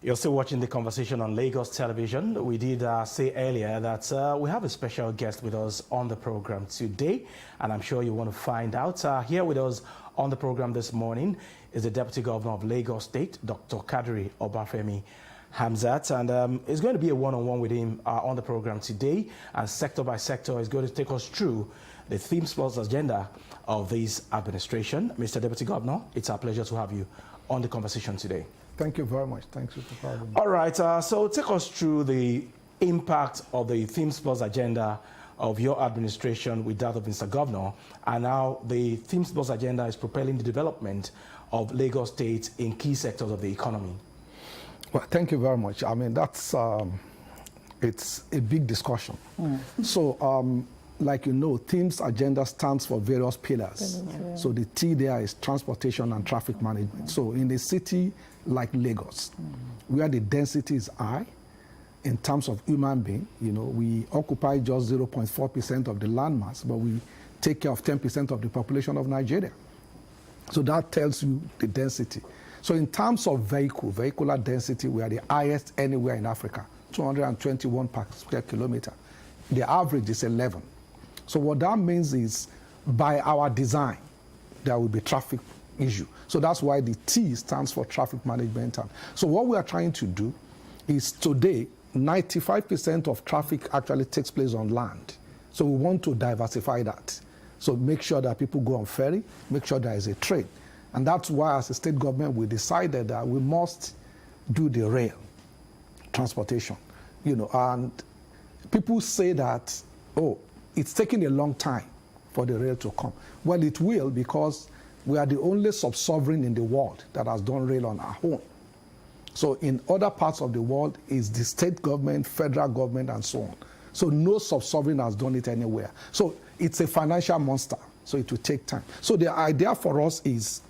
You're still watching the conversation on Lagos television. We did say earlier that we have a special guest with us on the program today, and I'm sure you want to find out. Here with us on the program this morning is the Deputy Governor of Lagos State, Dr. Kadri Obafemi Hamzat, and it's going to be a one-on-one with him on the program today, and sector by sector is going to take us through the themes plus agenda of this administration. Mr. Deputy Governor, it's our pleasure to have you on the conversation today. Thank you very much. Thanks for having me. All right, so take us through the impact of the themes plus agenda of your administration with that of Mr. Governor, and how the themes plus agenda is propelling the development of Lagos State in key sectors of the economy. Well, thank you very much. I mean, that's it's a big discussion. So, like you know, themes agenda stands for various pillars. So the T there is transportation and traffic management. So in a city like Lagos, where the density is high in terms of human being, you know, we occupy just 0.4% of the landmass, but we take care of 10% of the population of Nigeria. So that tells you the density. So in terms of vehicular density, we are the highest anywhere in Africa, 221 per square kilometer. The average is 11. So what that means is, by our design, there will be traffic issue. So that's why the T stands for traffic management. So what we are trying to do is, today, 95% of traffic actually takes place on land. So we want to diversify that. So make sure that people go on ferry, make sure there is a trade. And that's why, as a state government, we decided that we must do the rail transportation. You know, and people say that, oh, it's taking a long time for the rail to come. Well, it will, because we are the only sub-sovereign in the world that has done rail on our own. So in other parts of the world, it's the state government, federal government, and so on. So no sub-sovereign has done it anywhere. So it's a financial monster, so it will take time. So the idea for us is,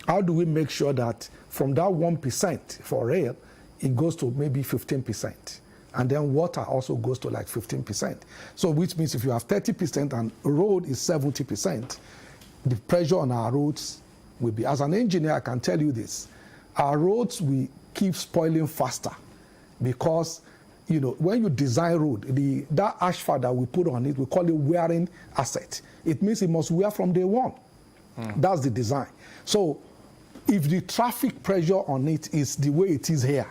how do we make sure that from that 1% for rail, it goes to maybe 15%? And then water also goes to like 15%. So which means if you have 30% and road is 70%, the pressure on our roads will be, as an engineer, I can tell you this, our roads will keep spoiling faster, because, you know, when you design road, that asphalt that we put on it, we call it wearing asset. It means it must wear from day one. That's the design. So if the traffic pressure on it is the way it is here,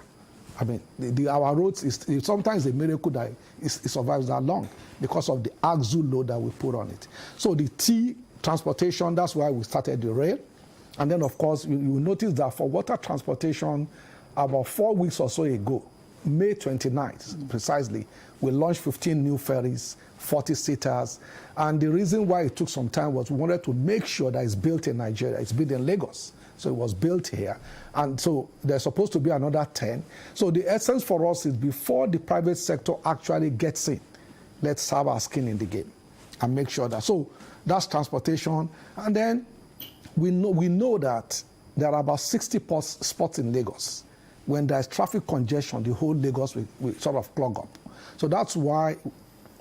I mean, our roads is sometimes a miracle that it survives that long, because of the axle load that we put on it. So the T, transportation, that's why we started the rail. And then, of course, you will notice that for water transportation, about 4 weeks or so ago, May 29th, precisely, we launched 15 new ferries, 40-seaters. And the reason why it took some time was we wanted to make sure that it's built in Nigeria. It's built in Lagos. So it was built here. And so there's supposed to be another 10. So the essence for us is, before the private sector actually gets in, let's have our skin in the game and make sure that. So that's transportation. And then we know that there are about 60 spots in Lagos. When there's traffic congestion, the whole Lagos will sort of clog up. So that's why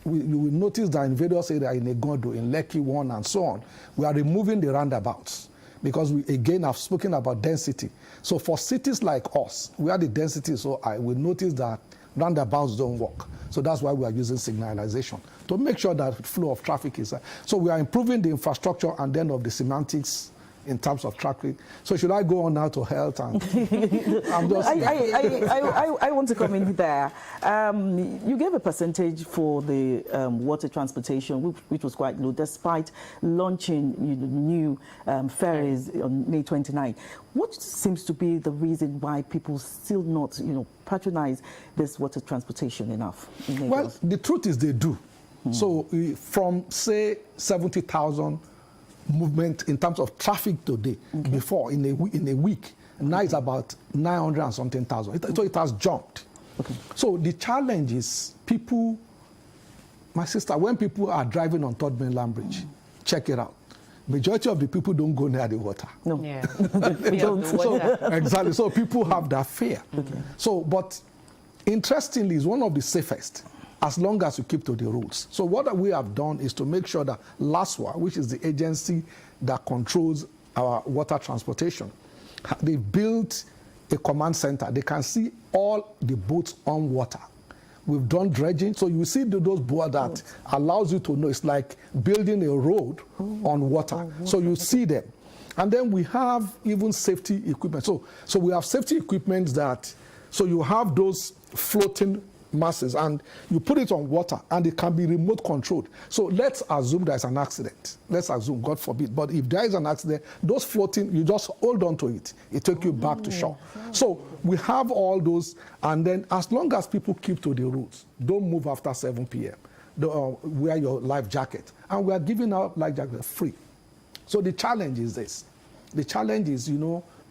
you will notice that in various areas, in Egodo, in Lekki 1, and so on, we are removing the roundabouts. Because we, again, have spoken about density. So for cities like us, where the density is so high, we notice that roundabouts don't work. So that's why we are using signalization to make sure that flow of traffic is. So we are improving the infrastructure and then of the semantics in terms of traffic. So should I go on now to health? And I'm just I want to come in there. You gave a percentage for the water transportation, which was quite low, despite launching new ferries on May 29. What seems to be the reason why people still not, patronize this water transportation enough in Lagos? Well, the truth is they do. So from, say, 70,000 movement in terms of traffic today, before in a week, now it's about 900 and something thousand. So it has jumped. So the challenge is, people, my sister, when people are driving on Third Mainland Bridge, check it out. Majority of the people don't go near the water. No. Yeah. Exactly. So people have that fear. So, but interestingly, it's one of the safest, as long as you keep to the rules. So what we have done is to make sure that LASWA, which is the agency that controls our water transportation, they built a command center. They can see all the boats on water. We've done dredging, so you see those boards that allows you to know. It's like building a road on water. So you see them. And then we have even safety equipment. So we have safety equipment that, so you have those floating masses and you put it on water and it can be remote controlled. So let's assume there's an accident. Let's assume, God forbid, but if there is an accident, those floating, you just hold on to it. It takes you back to shore. So we have all those, and then as long as people keep to the rules, don't move after 7 p.m., wear your life jacket. And we are giving out life jackets free. So the challenge is this. The challenge is,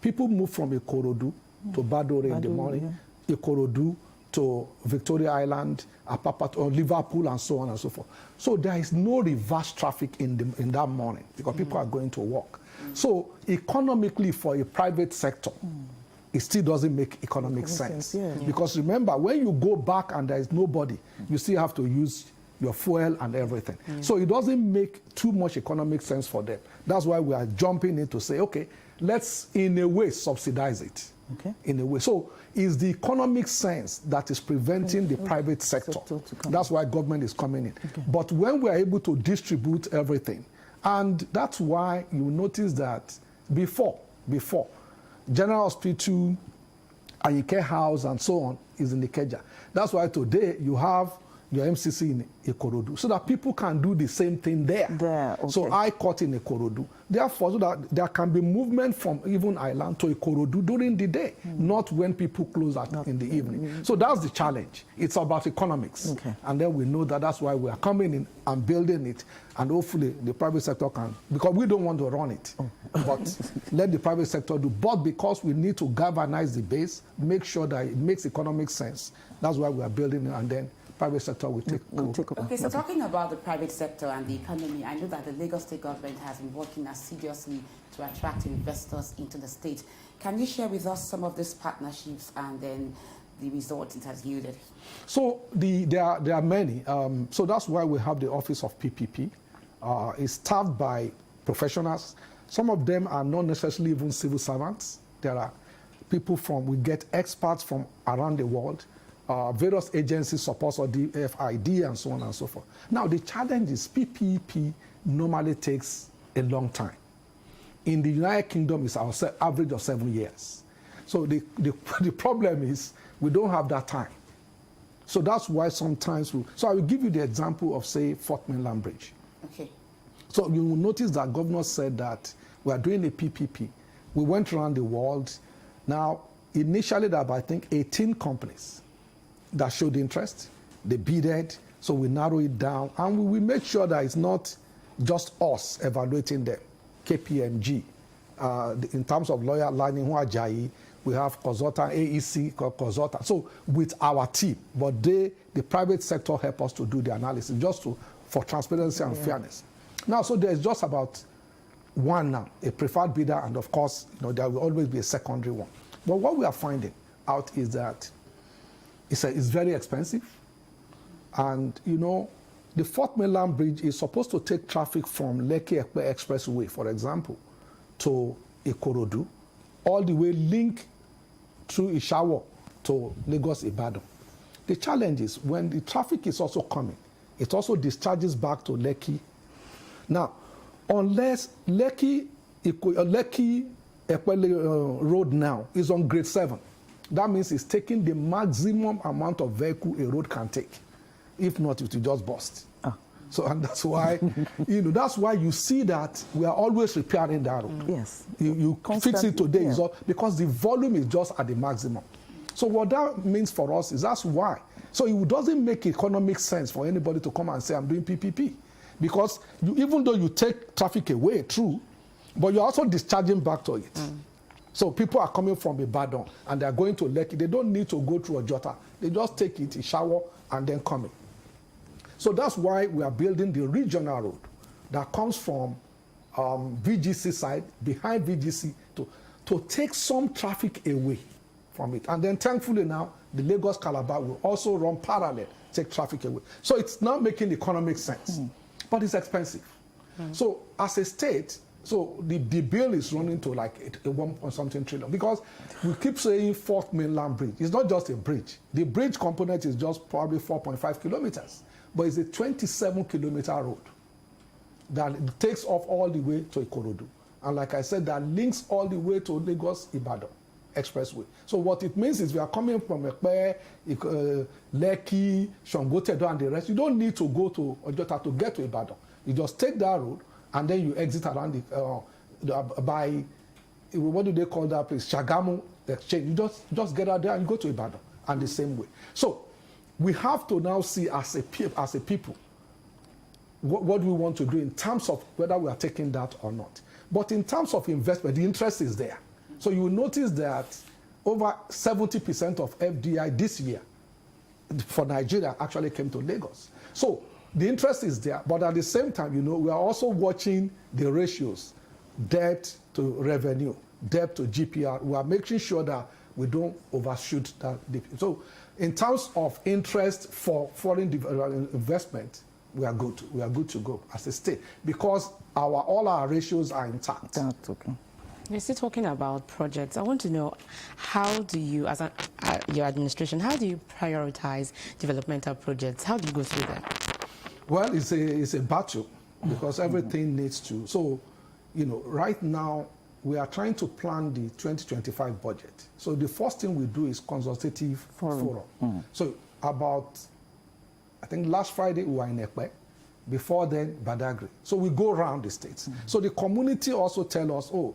people move from Ikorodu to Badore in the morning, Ikorodu to Victoria Island, Apapa, or Liverpool, and so on and so forth. So there is no reverse traffic in that morning because people are going to work. So economically, for a private sector, it still doesn't make economic sense. Because remember, when you go back and there is nobody, you still have to use your fuel and everything. So it doesn't make too much economic sense for them. That's why we are jumping in to say, okay, let's in a way subsidize it. In a way. So it's the economic sense that is preventing the private sector. That's why government is coming in. But when we are able to distribute everything, and that's why you notice that before, General Hospital, Ayike House, and so on is in Ikeja. That's why today you have your MCC in Ikorodu, so that people can do the same thing there. So I caught in Ikorodu. Therefore, so that there can be movement from even Island to Ikorodu during the day, not when people close in the evening. So that's the challenge. It's about economics. And then we know that that's why we are coming in and building it, and hopefully the private sector can, because we don't want to run it, but let the private sector do. But because we need to galvanize the base, make sure that it makes economic sense, that's why we are building it, and then private sector will take over. Okay, so talking about the private sector and the economy, I know that the Lagos State government has been working assiduously to attract investors into the state. Can you share with us some of these partnerships and then the results it has yielded? So there are many. So that's why we have the Office of PPP. It's staffed by professionals. Some of them are not necessarily even civil servants. There are people we get experts from around the world. Various agencies support or DFID and so on and so forth. Now, the challenge is PPP normally takes a long time. In the United Kingdom, it's our average of 7 years. So the problem is we don't have that time. So that's why sometimes so I will give you the example of, say, Fort Mainland Bridge. Okay. So you will notice that governor said that we are doing a PPP. We went around the world. Now, initially there were, I think, 18 companies that showed interest. They bidded, so we narrow it down, and we make sure that it's not just us evaluating them. KPMG, in terms of lawyer Lining Huajayi, we have consultant, AEC consultant. So with our team, but the private sector help us to do the analysis, just for transparency and fairness. Now, so there's just about one now, a preferred bidder, and of course, there will always be a secondary one. But what we are finding out is that it's very expensive. And, the Fort Mainland Bridge is supposed to take traffic from Lekki-Epe Expressway, for example, to Ikorodu, all the way link through Ishawo to Lagos-Ibadan. The challenge is when the traffic is also coming, it also discharges back to Lekki. Now, unless Lekki-Epe Road now is on grade 7, that means it's taking the maximum amount of vehicle a road can take. If not, it will just burst. So, and that's why, that's why you see that we are always repairing that road. Yes. You fix it today, because the volume is just at the maximum. So what that means for us is that's why. So it doesn't make economic sense for anybody to come and say, I'm doing PPP. Because even though you take traffic away, true, but you're also discharging back to it. So people are coming from Ibadan and they're going to Lekki. They don't need to go through Ojota. They just take it, shower, and then come in. So that's why we are building the regional road that comes from VGC side, behind VGC, to take some traffic away from it. And then thankfully now, the Lagos-Calabar will also run parallel, take traffic away. So it's not making economic sense, but it's expensive. So as a state, So the bill is running to like a 1-something trillion, because we keep saying fourth mainland bridge. It's not just a bridge. The bridge component is just probably 4.5 kilometers, but it's a 27-kilometer road that takes off all the way to Ikorodu. And like I said, that links all the way to Lagos-Ibadan expressway. So what it means is we are coming from Ekpe, Lekki, Shangotedo, and the rest. You don't need to go to Ojota to get to Ibadan. You just take that road, and then you exit around by, what do they call that place? Shagamu Exchange. You just get out there and you go to Ibadan, and the same way. So we have to now see as a people what we want to do in terms of whether we are taking that or not. But in terms of investment, the interest is there. So you will notice that over 70% of FDI this year for Nigeria actually came to Lagos. So the interest is there, but at the same time, you know, we are also watching the ratios, debt to revenue, debt to GPR. We are making sure that we don't overshoot that. So in terms of interest for foreign investment, we are good. We are good to go as a state, because all our ratios are intact. That's okay. You're still talking about projects. I want to know, how do you, as your administration, how do you prioritize developmental projects? How do you go through that? Well, it's a battle, because everything needs to. So, you know, right now we are trying to plan the 2025 budget. So the first thing we do is consultative forum. So about, I think last Friday we were in Ekpe. Before then, Badagry. So we go around the states. So the community also tell us, oh,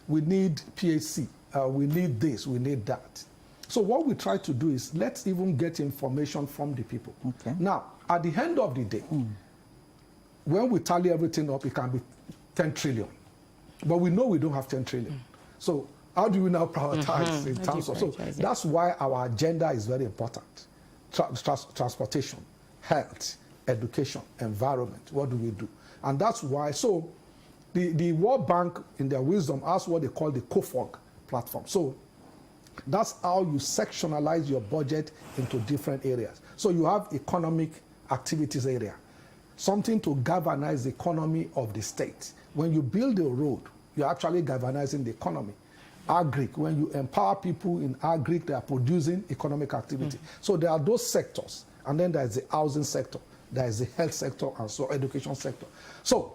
we need PHC, we need this, we need that. So what we try to do is, let's even get information from the people. Okay. Now, at the end of the day, when we tally everything up, it can be 10 trillion. But we know we don't have 10 trillion. So how do we now prioritize in terms of... So that's why our agenda is very important. Transportation, health, education, environment. What do we do? And that's why... So the World Bank, in their wisdom, has what they call the Cofog Platform. So that's how you sectionalize your budget into different areas. So you have economic activities area, something to galvanize the economy of the state. When you build a road, you're actually galvanizing the economy. Agric, when you empower people in agric, they are producing economic activity. So there are those sectors, and then there's the housing sector, there is the health sector, and so education sector. So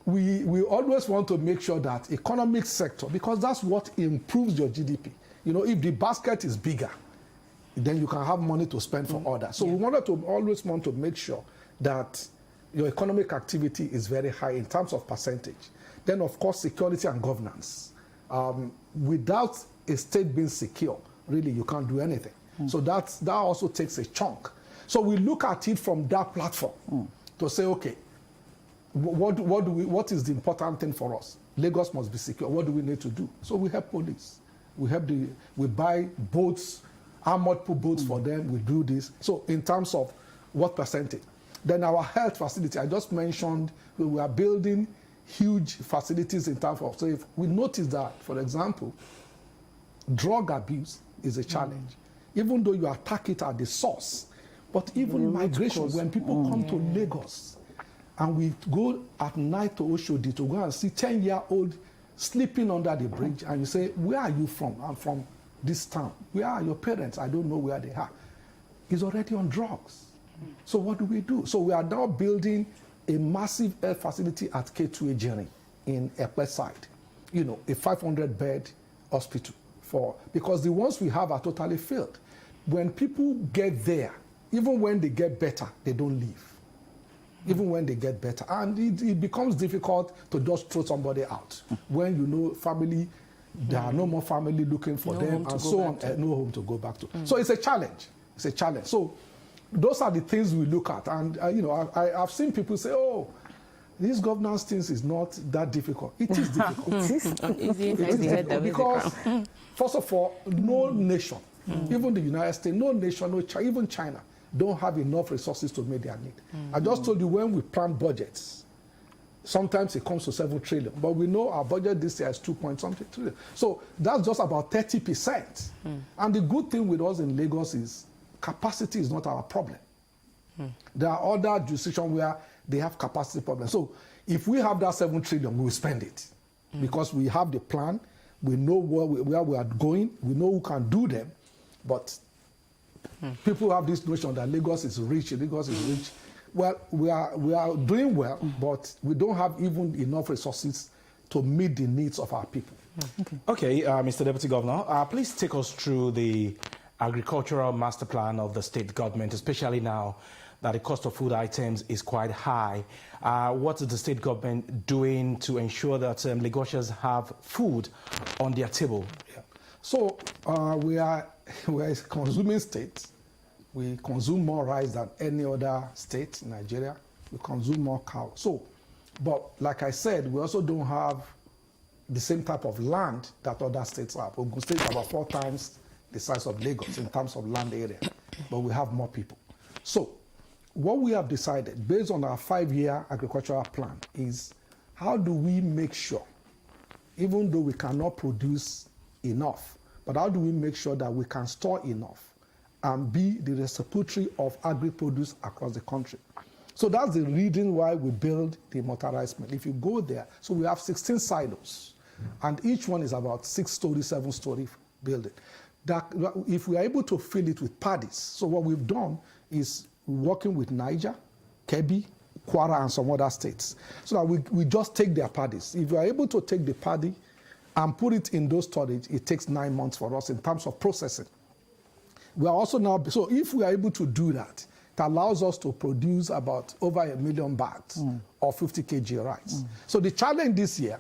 we always want to make sure that economic sector, because that's what improves your GDP. You know, if the basket is bigger, then you can have money to spend for others. So we always want to make sure that your economic activity is very high in terms of percentage. Then, of course, security and governance. Without a state being secure, really, you can't do anything. So that also takes a chunk. So we look at it from that platform to say, okay, what is the important thing for us? Lagos must be secure. What do we need to do? So we help police. We buy boats, armored boats for them. We do this. So in terms of what percentage? Then our health facility, I just mentioned, we are building huge facilities in terms of, so if we notice that, for example, drug abuse is a challenge, even though you attack it at the source. But even migration, when people come to Lagos and we go at night to Oshodi to go and see 10-year-old sleeping under the bridge, and you say, where are you from? I'm from this town. Where are your parents? I don't know where they are. He's already on drugs. So what do we do? So we are now building a massive health facility at K2 Ejeri in Ekpe side. You know, a 500-bed hospital because the ones we have are totally filled. When people get there, even when they get better, they don't leave. Even when they get better. And it becomes difficult to just throw somebody out. When you know family, there are no more family looking for them, and so on, no home to go back to. So it's a challenge. It's a challenge. So those are the things we look at. And, you know, I've seen people say, oh, this governance things is not that difficult. It is difficult. It is difficult because, first of all, no nation, even the United States, no nation, even China, don't have enough resources to meet their need. I just told you, when we plan budgets, sometimes it comes to 7 trillion, but we know our budget this year is 2-point-something trillion. So that's just about 30%. And the good thing with us in Lagos is capacity is not our problem. There are other jurisdictions where they have capacity problems. So if we have that 7 trillion, we will spend it. because we have the plan, we know where we are going, we know who can do them, but people have this notion that Lagos is rich, Lagos is rich. Well, we are doing well, but we don't have even enough resources to meet the needs of our people. Okay, Mr. Deputy Governor, please take us through the agricultural master plan of the state government, especially now that the cost of food items is quite high. What is the state government doing to ensure that Lagosians have food on their table? Yeah. So we are a consuming state. We consume more rice than any other state in Nigeria. We consume more cow. So, but like I said, we also don't have the same type of land that other states have. Ogun State is about 4 times the size of Lagos in terms of land area, but we have more people. So, what we have decided, based on our 5-year agricultural plan, is how do we make sure, even though we cannot produce enough, but how do we make sure that we can store enough and be the repository of agri-produce across the country? So that's the reason why we build the motorized mill. If you go there, so we have 16 silos, and each one is about 6-story, 7-story building. That if we are able to fill it with paddies, so what we've done is working with Niger, Kebbi, Kwara, and some other states, so that we just take their paddies. If we are able to take the paddy and put it in those storage, it takes 9 months for us in terms of processing. We are also now, so if we are able to do that, it allows us to produce about over 1 million bags of 50 kg rice. So the challenge this year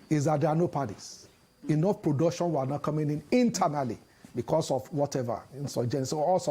is that there are no paddies. Enough production were not coming in internally because of whatever, insurgency or all sorts